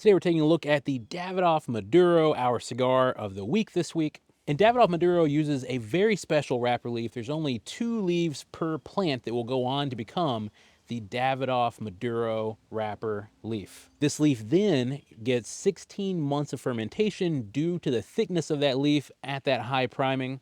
Today we're taking a look at the Davidoff Maduro, our cigar of the week this week. And Davidoff Maduro uses a very special wrapper leaf. There's only 2 leaves per plant that will go on to become the Davidoff Maduro wrapper leaf. This leaf then gets 16 months of fermentation due to the thickness of that leaf at that high priming,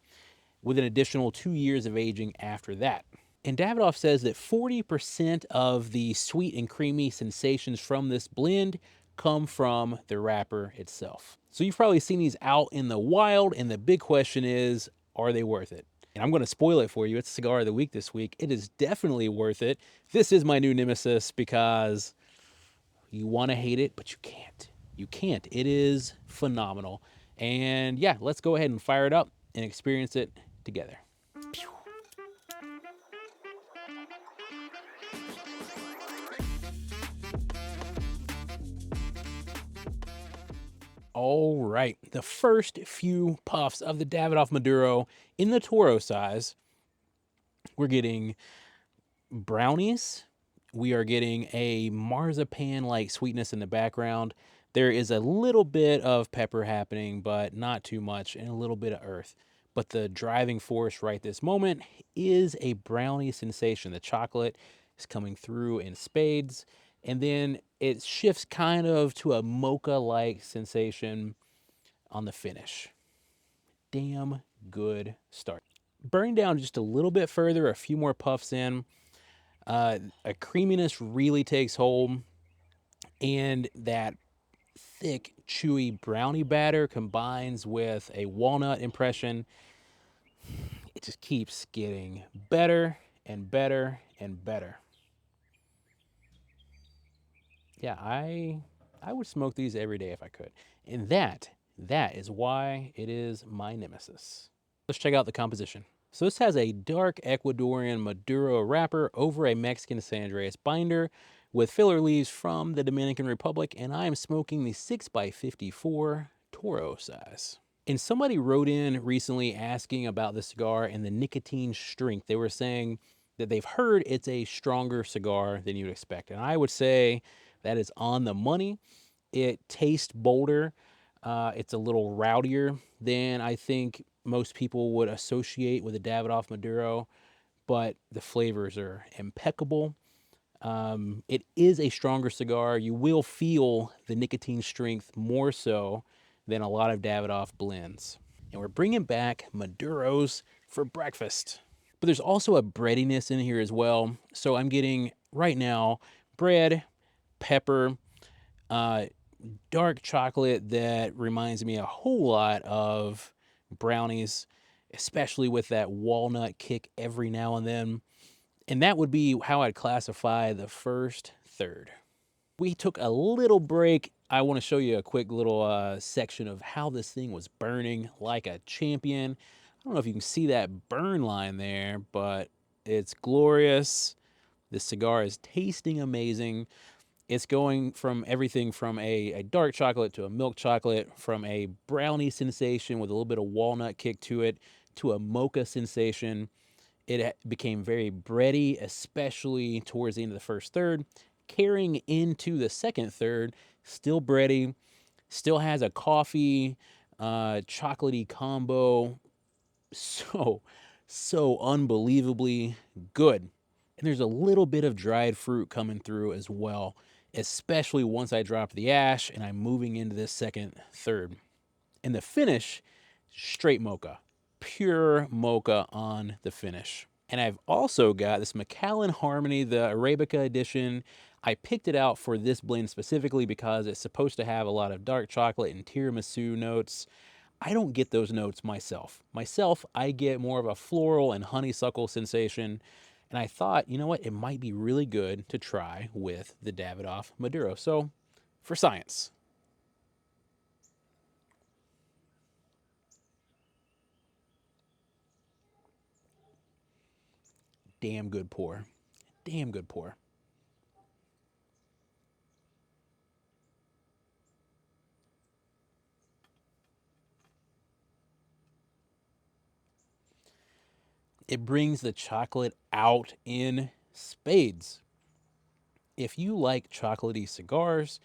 with an additional 2 years of aging after that. And Davidoff says that 40% of the sweet and creamy sensations from this blend come from the wrapper itself. So you've probably seen these out in the wild, and the big question is, are they worth it? And I'm going to spoil it for you. It's Cigar of the Week this week. It is definitely worth it. This is my new nemesis because you want to hate it, but you can't. You can't. It is phenomenal. And yeah, let's go ahead and fire it up and experience it together. All right, the first few puffs of the Davidoff Maduro in the Toro size, we're getting brownies. We are getting a marzipan-like sweetness in the background. There is a little bit of pepper happening, but not too much, and a little bit of earth. But the driving force right this moment is a brownie sensation. The chocolate is coming through in spades, and then it shifts kind of to a mocha-like sensation on the finish. Damn good start. Burning down just a little bit further, a few more puffs in, a creaminess really takes hold, and that thick, chewy brownie batter combines with a walnut impression. It just keeps getting better and better and better. Yeah, I would smoke these every day if I could. And that is why it is my nemesis. Let's check out the composition. So this has a dark Ecuadorian Maduro wrapper over a Mexican San Andreas binder with filler leaves from the Dominican Republic, and I am smoking the 6x54 Toro size. And somebody wrote in recently asking about the cigar and the nicotine strength. They were saying that they've heard it's a stronger cigar than you'd expect. And I would say that is on the money. It tastes bolder. It's a little rowdier than I think most people would associate with a Davidoff Maduro, but the flavors are impeccable. It is a stronger cigar. You will feel the nicotine strength more so than a lot of Davidoff blends. And we're bringing back Maduros for breakfast. But there's also a breadiness in here as well. So I'm getting, right now, bread, pepper, uh, dark chocolate that reminds me a whole lot of brownies, especially with that walnut kick every now and then. And that would be how I'd classify the first third. We took a little break. I want to show you a quick little section of how this thing was burning like a champion. I don't know if you can see that burn line there, but it's glorious. This cigar is tasting amazing. It's going from everything from a dark chocolate to a milk chocolate, from a brownie sensation with a little bit of walnut kick to it, to a mocha sensation. It became very bready, especially towards the end of the first third. Carrying into the second third, still bready, still has a coffee, chocolatey combo. So unbelievably good. And there's a little bit of dried fruit coming through as well, especially once I drop the ash and I'm moving into this second third. And the finish, straight mocha, pure mocha on the finish. And I've also got this Macallan Harmony, the Arabica edition. I picked it out for this blend specifically because it's supposed to have a lot of dark chocolate and tiramisu notes. I don't get those notes myself. I get more of a floral and honeysuckle sensation. And I thought, you know what, it might be really good to try with the Davidoff Maduro. So, for science. Damn good pour. Damn good pour. It brings the chocolate out in spades. If you like chocolatey cigars,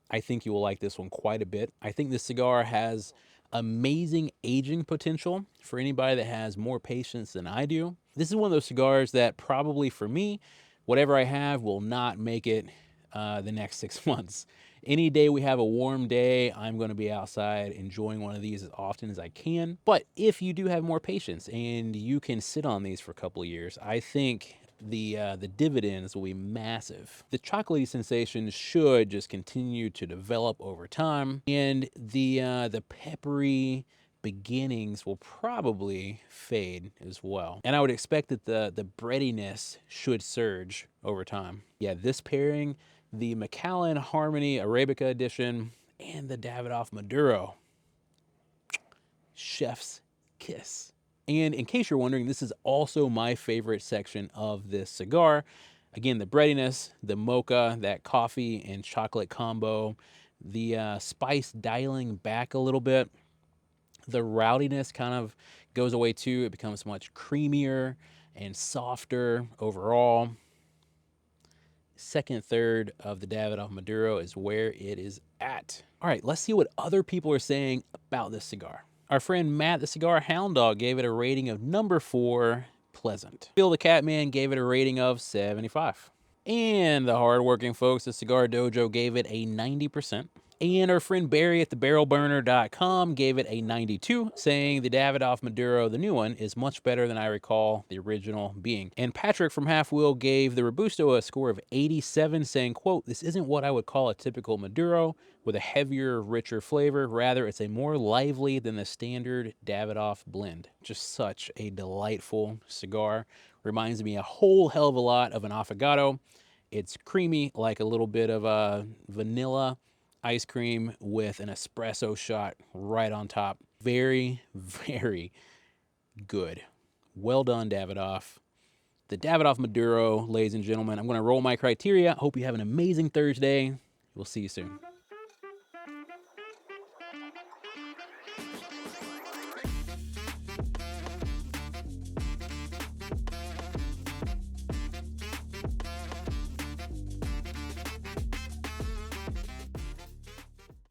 I think you will like this one quite a bit. I think this cigar has amazing aging potential for anybody that has more patience than I do. This is one of those cigars that probably for me, whatever I have will not make it the next 6 months. Any day we have a warm day, I'm going to be outside enjoying one of these as often as I can. But if you do have more patience and you can sit on these for a couple of years, I think the dividends will be massive. The chocolatey sensation should just continue to develop over time, and the peppery beginnings will probably fade as well. And I would expect that the breadiness should surge over time. Yeah, this pairing, the Macallan Harmony Arabica edition and the Davidoff Maduro, chef's kiss. And in case you're wondering, this is also my favorite section of this cigar. Again, the breadiness, the mocha, that coffee and chocolate combo, the spice dialing back a little bit. The rowdiness kind of goes away too. It becomes much creamier and softer overall. Second third of the Davidoff Maduro is where it is at. All right, let's see what other people are saying about this cigar. Our friend Matt, the Cigar Hound Dog, gave it a rating of number 4, pleasant. Bill the Catman gave it a rating of 75. And the hardworking folks at Cigar Dojo gave it a 90%. And our friend Barry at thebarrelburner.com gave it a 92, saying the Davidoff Maduro, the new one, is much better than I recall the original being. And Patrick from Half Wheel gave the Robusto a score of 87, saying, quote, "This isn't what I would call a typical Maduro with a heavier, richer flavor. Rather, it's a more lively than the standard Davidoff blend." Just such a delightful cigar. Reminds me a whole hell of a lot of an affogato. It's creamy, like a little bit of vanilla ice cream with an espresso shot right on top. Very, very good. Well done, Davidoff. The Davidoff Maduro, ladies and gentlemen. I'm going to roll my criteria. Hope you have an amazing Thursday. We'll see you soon.